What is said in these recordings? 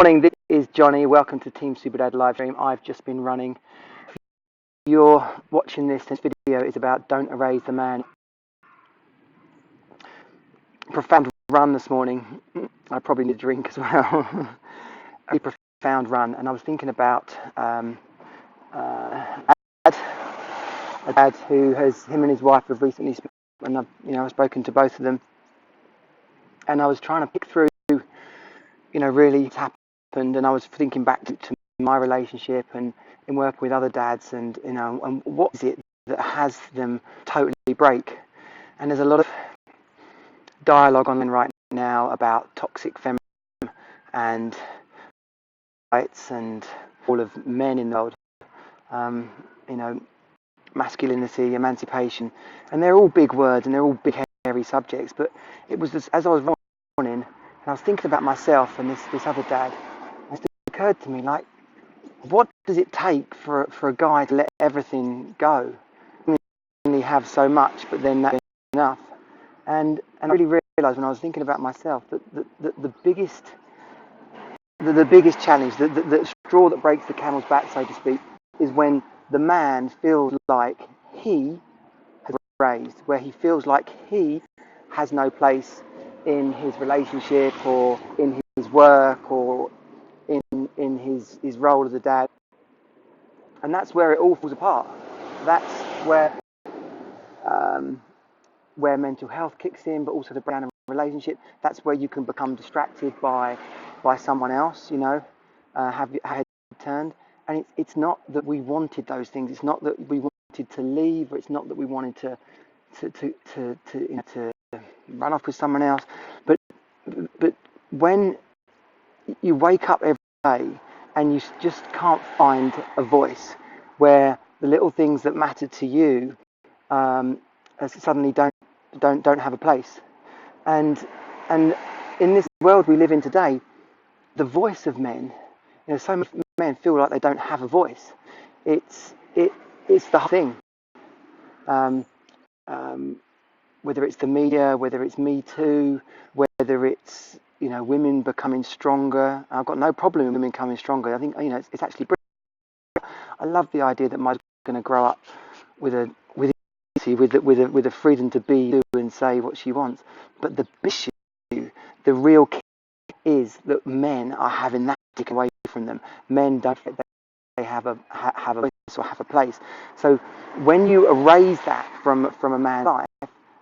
Morning, this is Johnny. Welcome to Team Superdad live stream. I've just been running. If you're watching this video is about don't erase the man. Profound run this morning. I probably need a drink as well. A profound run, and I was thinking about a dad who has him and his wife have recently spoken, and I've spoken to both of them, and I was trying to pick through, really what's happened, and I was thinking back to my relationship and in working with other dads, and and what is it that has them totally break. And there's a lot of dialogue online right now about toxic feminism and rights and all of men in the world, masculinity, emancipation, and they're all big words and they're all big hairy subjects. But it was just, as I was running and I was thinking about myself and this other dad, it occurred to me, like, what does it take for a guy to let everything go? We only have so much, but then that's enough. And I really realised when I was thinking about myself that the biggest challenge, the straw that breaks the camel's back, so to speak, is when the man feels like he has been raised, where he feels like he has no place in his relationship or in his work or in his role as a dad. And that's where it all falls apart. That's where mental health kicks in, but also the breakdown of relationship. That's where you can become distracted by someone else, have your head turned. And it's not that we wanted those things. It's not that we wanted to leave, or it's not that we wanted to run off with someone else. But when you wake up every day and you just can't find a voice, where the little things that matter to you suddenly don't have a place, and in this world we live in today, the voice of men, so many men feel like they don't have a voice. It's the whole thing. Whether it's the media, whether it's Me Too, whether it's women becoming stronger. I've got no problem with women becoming stronger. I think it's actually brilliant. I love the idea that my daughter's going to grow up with a freedom to be and say what she wants. But the issue, the real key, is that men are having that taken away from them. Men don't think they have a voice or have a place. So when you erase that from a man's life,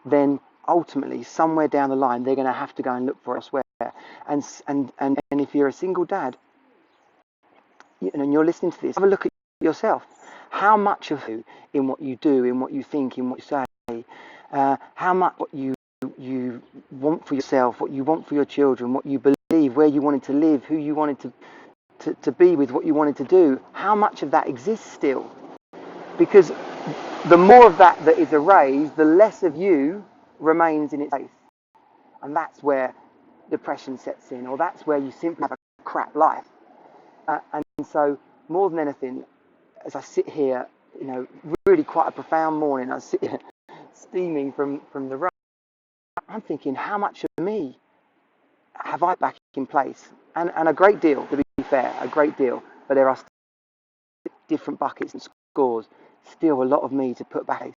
then ultimately somewhere down the line they're going to have to go and look for elsewhere. And if you're a single dad, and you're listening to this, have a look at yourself. How much of you, in what you do, in what you think, in what you say, how much what you want for yourself, what you want for your children, what you believe, where you wanted to live, who you wanted to be with, what you wanted to do, how much of that exists still? Because the more of that is erased, the less of you remains in its place. And that's where depression sets in, or that's where you simply have a crap life. And so, more than anything, as I sit here, really quite a profound morning, I sit here steaming from the run, I'm thinking, how much of me have I back in place? And a great deal, to be fair, a great deal. But there are different buckets and scores, still a lot of me to put back.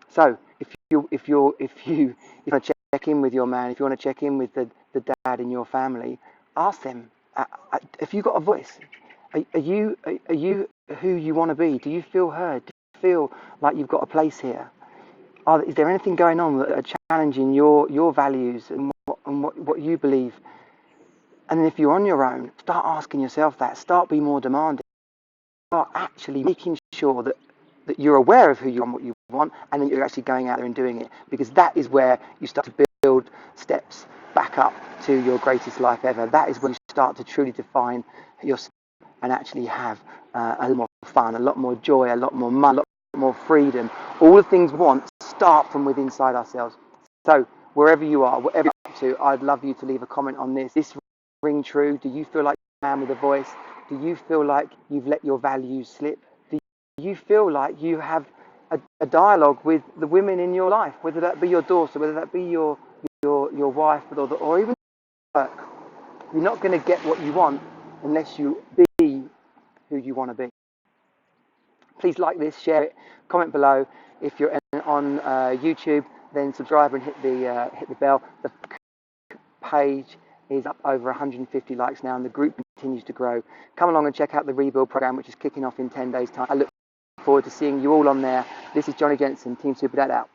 So if you want to check in with your man, if you want to check in with the dad in your family, ask them, have you got a voice? Are you who you want to be? Do you feel heard? Do you feel like you've got a place here? Is there anything going on that are challenging your values and what you believe? And then if you're on your own, start asking yourself that. Start being more demanding. Start actually making sure that you're aware of who you are and what you want, and then you're actually going out there and doing it. Because that is where you start to build steps back up to your greatest life ever. That is when you start to truly define yourself and actually have a lot more fun, a lot more joy, a lot more money, a lot more freedom. All the things we want start from within inside ourselves. So wherever you are, whatever you're up to, I'd love you to leave a comment on this. This ring true? Do you feel like you're a man with a voice? Do you feel like you've let your values slip? Do you feel like you have a dialogue with the women in your life, whether that be your daughter, whether that be your wife, or even work? You're not going to get what you want unless you be who you want to be. Please like this, share it, comment below. If you're on YouTube, then subscribe and hit the bell. The page is up over 150 likes now, and the group continues to grow. Come along and check out the Rebuild program, which is kicking off in 10 days' time. I look forward to seeing you all on there. This is Johnny Jensen, Team Superdad out.